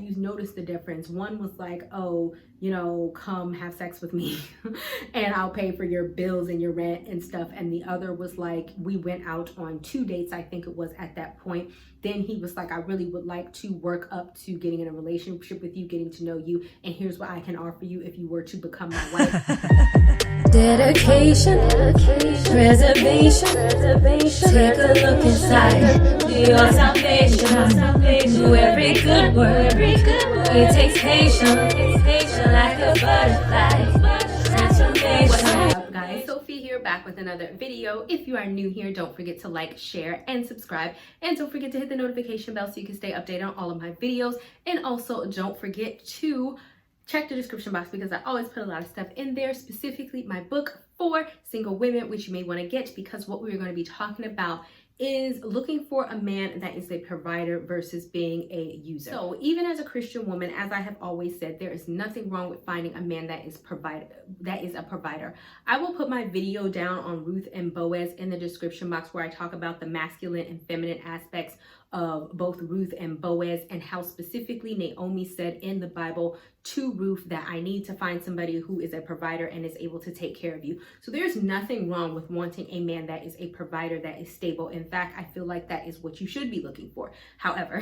you notice the difference. One was like, oh, you know, come have sex with me and I'll pay for your bills and your rent and stuff. And the other was like, we went out on 2 dates, I think it was at that point. Then he was like, I really would like to work up to getting in a relationship with you, getting to know you. And here's what I can offer you if you were to become my wife. Dedication, preservation, take a look inside, do your salvation, do every good work, it takes patience, like a butterfly, transformation. What's up, guys? Sophie here, back with another video. If you are new here, don't forget to like, share, and subscribe. And don't forget to hit the notification bell so you can stay updated on all of my videos. And also don't forget to check the description box because I always put a lot of stuff in there, specifically my book for single women, which you may want to get, because what we're going to be talking about is looking for a man that is a provider versus being a user. So even as a Christian woman, as I have always said, there is nothing wrong with finding a man that is a provider. I will put my video down on Ruth and Boaz in the description box where I talk about the masculine and feminine aspects of both Ruth and Boaz, and how specifically Naomi said in the Bible to Ruth that I need to find somebody who is a provider and is able to take care of you. So there's nothing wrong with wanting a man that is a provider, that is stable. In fact, I feel like that is what you should be looking for. However,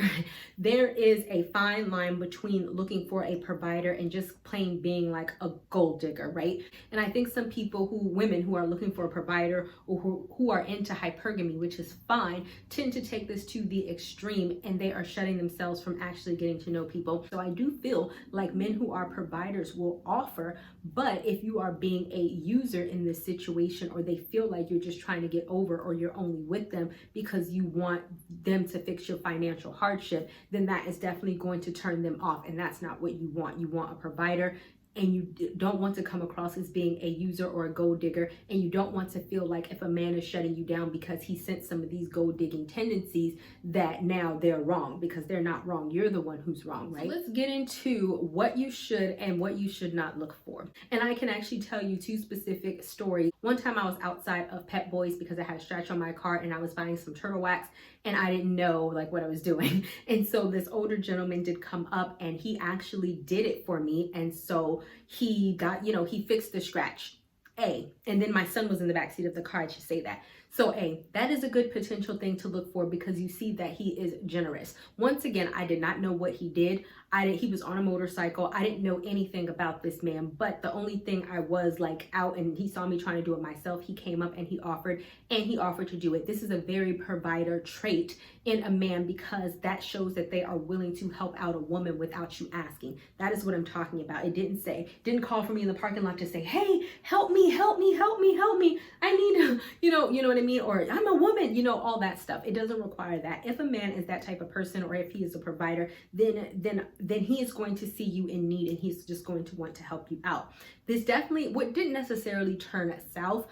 there is a fine line between looking for a provider and just plain being like a gold digger, right? And I think some people women who are looking for a provider, or who are into hypergamy, which is fine, tend to take this to the extreme, and they are shutting themselves from actually getting to know people. So I do feel like men who are providers will offer, but if you are being a user in this situation, or they feel like you're just trying to get over, or you're only with them because you want them to fix your financial hardship, then that is definitely going to turn them off, and that's not what you want. You want a provider, and you don't want to come across as being a user or a gold digger, and you don't want to feel like if a man is shutting you down because he sent some of these gold digging tendencies, that now they're wrong, because they're not wrong. You're the one who's wrong, right? So let's get into what you should and what you should not look for. And I can actually tell you 2 specific stories. One time I was outside of Pep Boys because I had a scratch on my car and I was buying some turtle wax, and I didn't know like what I was doing. And so this older gentleman did come up and he actually did it for me. And so he got, he fixed the scratch. And then my son was in the backseat of the car, I should say that. So that is a good potential thing to look for, because you see that he is generous. Once again, I did not know what he did. He was on a motorcycle. I didn't know anything about this man, but the only thing I was like out, and he saw me trying to do it myself. He came up and he offered to do it. This is a very provider trait in a man, because that shows that they are willing to help out a woman without you asking. That is what I'm talking about. It didn't call for me in the parking lot to say, hey, help me. I need, you know what I mean? Or I'm a woman, all that stuff. It doesn't require that. If a man is that type of person, or if he is a provider, then he is going to see you in need, and he's just going to want to help you out. This definitely didn't necessarily turn south,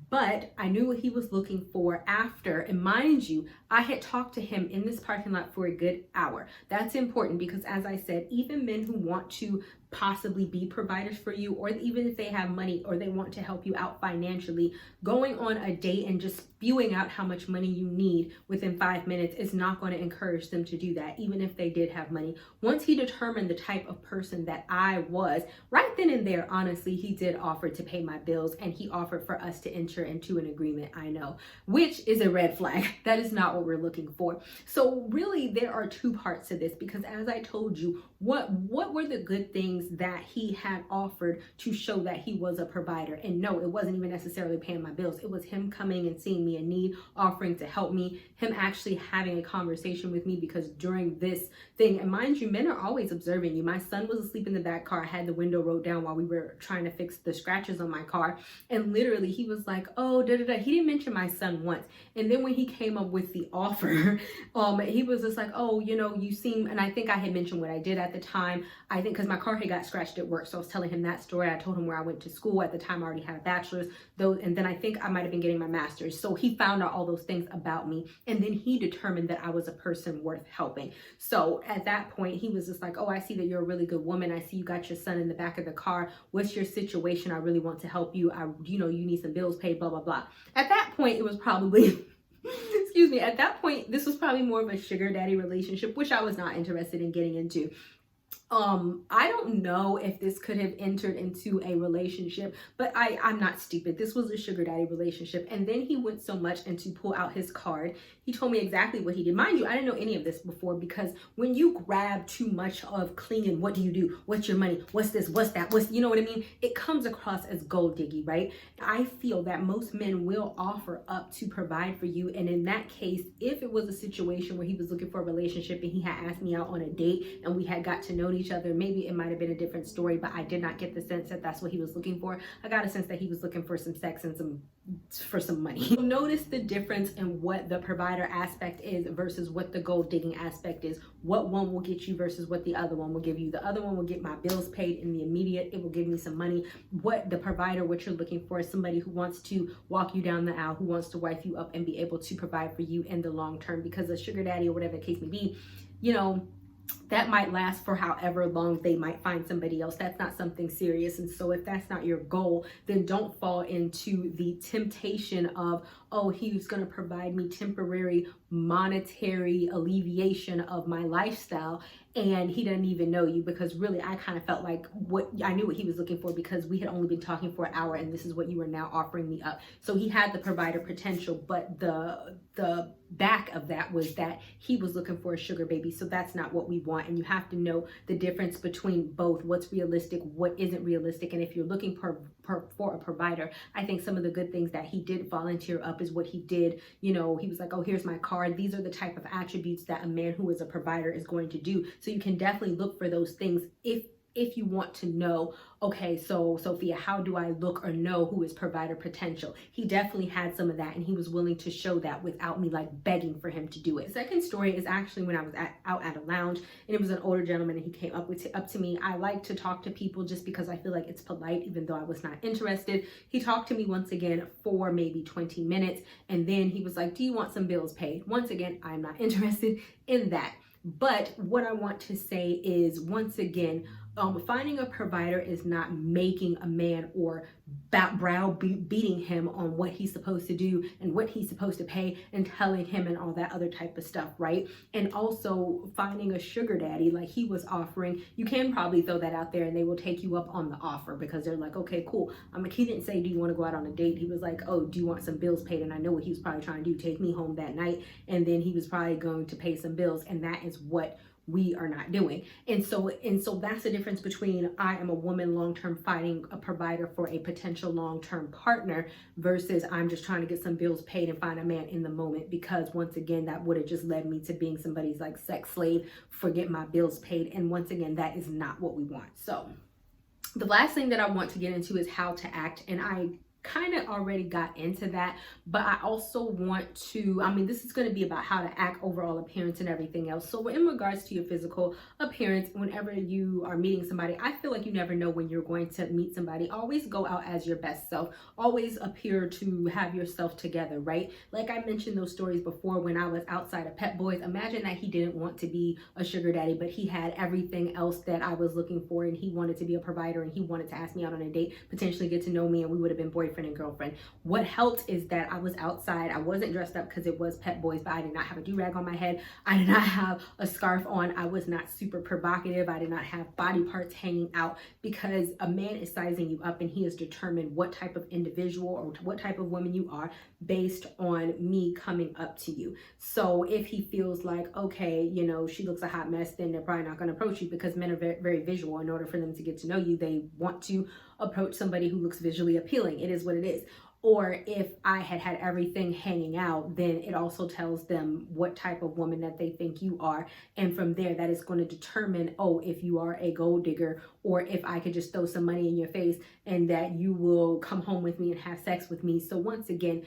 but I knew what he was looking for after. And mind you, I had talked to him in this parking lot for a good hour. That's important, because as I said, even men who want to possibly be providers for you, or even if they have money or they want to help you out financially, going on a date and just spewing out how much money you need within 5 minutes is not going to encourage them to do that, even if they did have money. Once he determined the type of person that I was, right then and there, honestly, he did offer to pay my bills, and he offered for us to enter into an agreement, I know, which is a red flag. That is not what we're looking for. So really, there are 2 parts to this, because as I told you, what were the good things that he had offered to show that he was a provider? And no, it wasn't even necessarily paying my bills. It was him coming and seeing me in need, offering to help me, him actually having a conversation with me, because during this thing, and mind you, men are always observing you. My son was asleep in the back car. I had the window rolled down while we were trying to fix the scratches on my car. And literally he was like, oh, da-da-da. He didn't mention my son once. And then when he came up with the offer, he was just like, oh, you seem, and I think I had mentioned what I did at the time. I think because my car had got scratched at work. So I was telling him that story. I told him where I went to school. At the time, I already had a bachelor's, and then I think I might have been getting my master's. So he found out all those things about me. And then he determined that I was a person worth helping. So at that point, he was just like, oh, I see that you're a really good woman. I see you got your son in the back of the car. What's your situation? I really want to help you. You need some bills paid, blah, blah, blah. At that point, it was probably excuse me, at that point, this was probably more of a sugar daddy relationship, which I was not interested in getting into. I don't know if this could have entered into a relationship, but I'm not stupid. This was a sugar daddy relationship. And then he went so much and to pull out his card, he told me exactly what he did. Mind you, I didn't know any of this before, because when you grab too much of clinging, what do you do? What's your money? What's this? What's that? You know what I mean? It comes across as gold diggy, right? I feel that most men will offer up to provide for you. And in that case, if it was a situation where he was looking for a relationship and he had asked me out on a date and we had got to know each other, maybe it might have been a different story, but I did not get the sense that that's what he was looking for. I got a sense that he was looking for some sex and some money. Notice the difference in what the provider aspect is versus what the gold digging aspect is. What one will get you versus what the other one will give you. The other one will get my bills paid in the immediate. It will give me some money. What the provider, what you're looking for, is somebody who wants to walk you down the aisle, who wants to wife you up and be able to provide for you in the long term. Because a sugar daddy, or whatever the case may be, you know, that might last for however long they might find somebody else. That's not something serious. And so if that's not your goal, then don't fall into the temptation of, oh, he's going to provide me temporary monetary alleviation of my lifestyle, and he doesn't even know you. Because really, I kind of felt like I knew what he was looking for, because we had only been talking for an hour and this is what you are now offering me up. So he had the provider potential, but the back of that was that he was looking for a sugar baby. So that's not what we want. And you have to know the difference between both, what's realistic, what isn't realistic. And if you're looking for a provider, I think some of the good things that he did volunteer up is what he did. You know, he was like, oh, here's my card. These are the type of attributes that a man who is a provider is going to do. So you can definitely look for those things if you want to know, okay, so Sophia, how do I look or know who is provider potential? He definitely had some of that, and he was willing to show that without me like begging for him to do it. The second story is actually when I was out at a lounge, and it was an older gentleman, and he came up to me. I like to talk to people just because I feel like it's polite, even though I was not interested. He talked to me once again for maybe 20 minutes, and then he was like, do you want some bills paid? Once again, I'm not interested in that. But what I want to say is, once again, finding a provider is not making a man or beating him on what he's supposed to do and what he's supposed to pay and telling him and all that other type of stuff, right? And also finding a sugar daddy like he was offering, you can probably throw that out there and they will take you up on the offer, because they're like, okay, cool. He didn't say, do you want to go out on a date? He was like, oh, do you want some bills paid? And I know what he was probably trying to do, take me home that night. And then he was probably going to pay some bills. And that is what we are not doing. And so that's the difference between I am a woman long-term finding a provider for a potential long-term partner versus I'm just trying to get some bills paid and find a man in the moment, because once again, that would have just led me to being somebody's like sex slave, forget my bills paid. And once again, that is not what we want. So the last thing that I want to get into is how to act. And I kind of already got into that, but I also want to, this is going to be about how to act, overall appearance and everything else. So in regards to your physical appearance, whenever you are meeting somebody, I feel like you never know when you're going to meet somebody. Always go out as your best self. Always appear to have yourself together, right? Like I mentioned those stories before when I was outside of Pep Boys. Imagine that he didn't want to be a sugar daddy, but he had everything else that I was looking for, and he wanted to be a provider, and he wanted to ask me out on a date, potentially get to know me, and we would have been boyfriend and girlfriend. What helped is that I was outside. I wasn't dressed up because it was Pep Boys, but I did not have a do-rag on my head. I did not have a scarf on. I was not super provocative. I did not have body parts hanging out, because a man is sizing you up and he has determined what type of individual or what type of woman you are based on me coming up to you. So if he feels like, okay, she looks a hot mess, then they're probably not going to approach you, because men are very, very visual. In order for them to get to know you, they want to approach somebody who looks visually appealing. It is what it is. Or if I had everything hanging out, then it also tells them what type of woman that they think you are. And from there, that is going to determine, oh, if you are a gold digger, or if I could just throw some money in your face and that you will come home with me and have sex with me. So once again,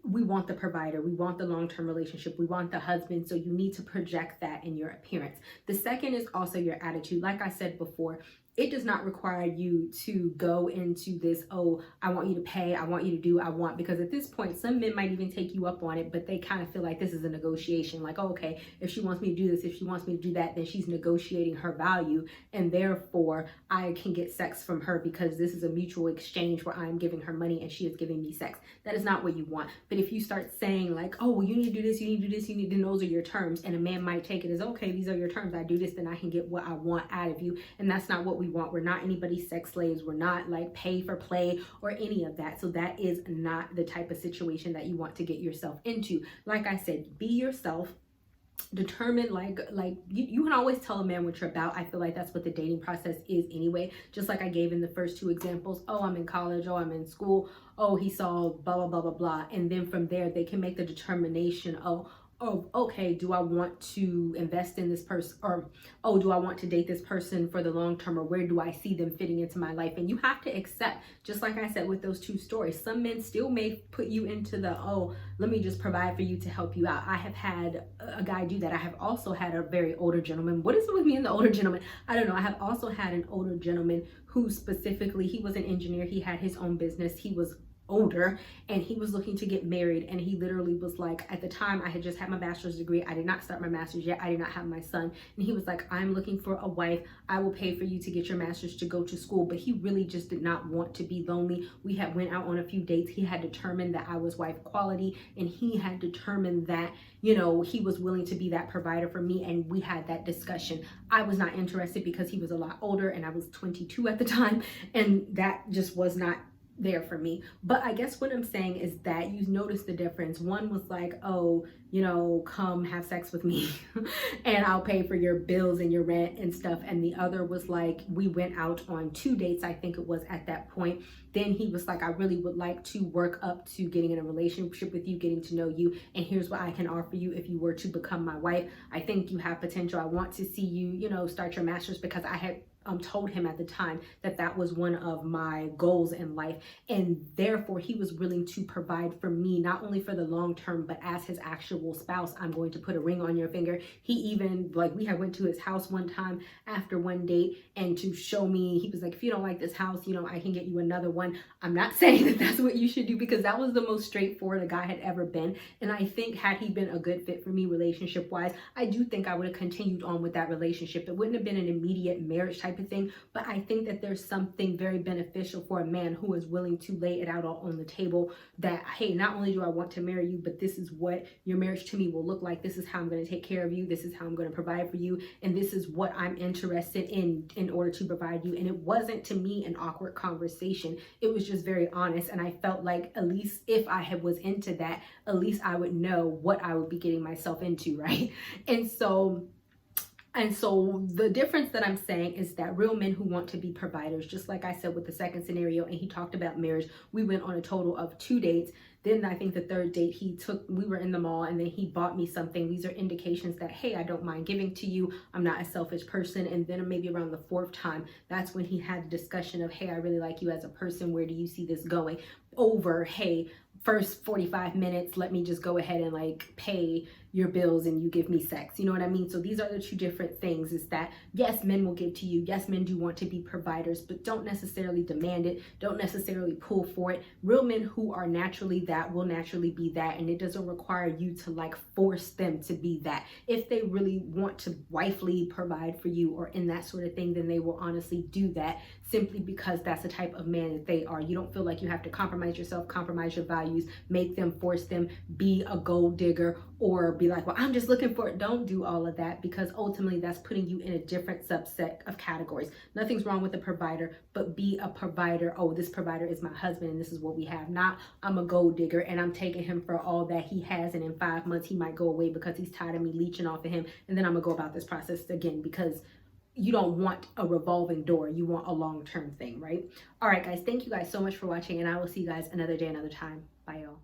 we want the provider, we want the long-term relationship, we want the husband. So you need to project that in your appearance. The second is also your attitude. Like I said before, it does not require you to go into this, oh, I want you to pay, I want you to do, I want, because at this point, some men might even take you up on it, but they kind of feel like this is a negotiation. Like, oh, okay, if she wants me to do this, if she wants me to do that, then she's negotiating her value. And therefore, I can get sex from her because this is a mutual exchange where I'm giving her money and she is giving me sex. That is not what you want. But if you start saying like, oh, well, you need to do this, you need to do this, then those are your terms. And a man might take it as, okay, these are your terms. I do this, then I can get what I want out of you. And that's not what we want. We're not anybody's sex slaves. We're not like pay for play or any of that. So that is not the type of situation that you want to get yourself into. Like I said, be yourself. Determine like you can always tell a man what you're about. I feel like that's what the dating process is anyway. Just like I gave in the first two examples. Oh, I'm in college. Oh, I'm in school. Oh, he saw blah blah blah blah blah. And then from there they can make the determination, oh, okay, do I want to invest in this person, or oh, do I want to date this person for the long term, or where do I see them fitting into my life? And you have to accept, just like I said with those two stories, some men still may put you into the, oh, let me just provide for you to help you out. I have had a guy do that. I have also had a very older gentleman. What is it with me and the older gentleman? I don't know. I have also had an older gentleman who specifically, he was an engineer. He had his own business. He was older and he was looking to get married, and he literally was like, at the time I had just had my bachelor's degree, I did not start my master's yet, I did not have my son, and he was like, I'm looking for a wife, I will pay for you to get your master's to go to school. But he really just did not want to be lonely. We had went out on a few dates. He had determined that I was wife quality, and he had determined that, you know, he was willing to be that provider for me, and we had that discussion. I was not interested because he was a lot older and I was 22 at the time, and that just was not there for me. But I guess what I'm saying is that you notice the difference. One was like, oh, you know, come have sex with me and I'll pay for your bills and your rent and stuff. And the other was like, we went out on 2 dates, I think it was at that point. Then he was like, I really would like to work up to getting in a relationship with you, getting to know you, and here's what I can offer you if you were to become my wife. I think you have potential. I want to see you, you know, start your master's, because I had told him at the time that that was one of my goals in life, and therefore he was willing to provide for me, not only for the long term, but as his actual spouse. I'm going to put a ring on your finger. He even, like, we had went to his house one time after one date, and to show me, he was like, if you don't like this house, you know, I can get you another one. I'm not saying that that's what you should do, because that was the most straightforward a guy had ever been. And I think had he been a good fit for me relationship wise, I do think I would have continued on with that relationship. It wouldn't have been an immediate marriage type of thing, but I think that there's something very beneficial for a man who is willing to lay it out all on the table, that, hey, not only do I want to marry you, but this is what your marriage to me will look like. This is how I'm going to take care of you. This is how I'm going to provide for you. And this is what I'm interested in order to provide you. And it wasn't, to me, an awkward conversation. It was just very honest. And I felt like, at least if I was into that, at least I would know what I would be getting myself into, right? And so the difference that I'm saying is that real men who want to be providers, just like I said with the second scenario, and he talked about marriage, we went on a total of 2 dates. Then I think the third date we were in the mall, and then he bought me something. These are indications that, hey, I don't mind giving to you. I'm not a selfish person. And then maybe around the 4th time, that's when he had a discussion of, hey, I really like you as a person. Where do you see this going? Over, hey, first 45 minutes, let me just go ahead and like pay your bills and you give me sex. You know what I mean? So these are the two different things, is that yes, men will give to you. Yes, men do want to be providers, but don't necessarily demand it. Don't necessarily pull for it. Real men who are naturally that will naturally be that. And it doesn't require you to like force them to be that. If they really want to wifely provide for you or in that sort of thing, then they will honestly do that, simply because that's the type of man that they are. You don't feel like you have to compromise yourself, compromise your values, make them, force them, be a gold digger, or be like, well, I'm just looking for it. Don't do all of that, because ultimately that's putting you in a different subset of categories. Nothing's wrong with a provider, but be a provider. Oh, this provider is my husband and this is what we have. Not, I'm a gold digger and I'm taking him for all that he has, and in 5 months he might go away because he's tired of me leeching off of him, and then I'm gonna go about this process again, because you don't want a revolving door. You want a long-term thing, right? All right, guys, thank you guys so much for watching, and I will see you guys another day, another time. Bye, y'all.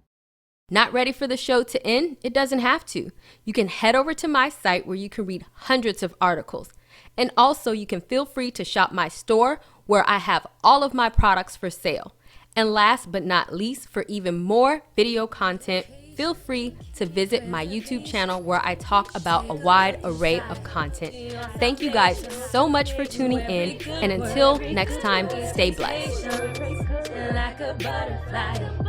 Not ready for the show to end? It doesn't have to. You can head over to my site where you can read hundreds of articles. And also you can feel free to shop my store where I have all of my products for sale. And last but not least, for even more video content, feel free to visit my YouTube channel where I talk about a wide array of content. Thank you guys so much for tuning in, and until next time, stay blessed. Like a butterfly.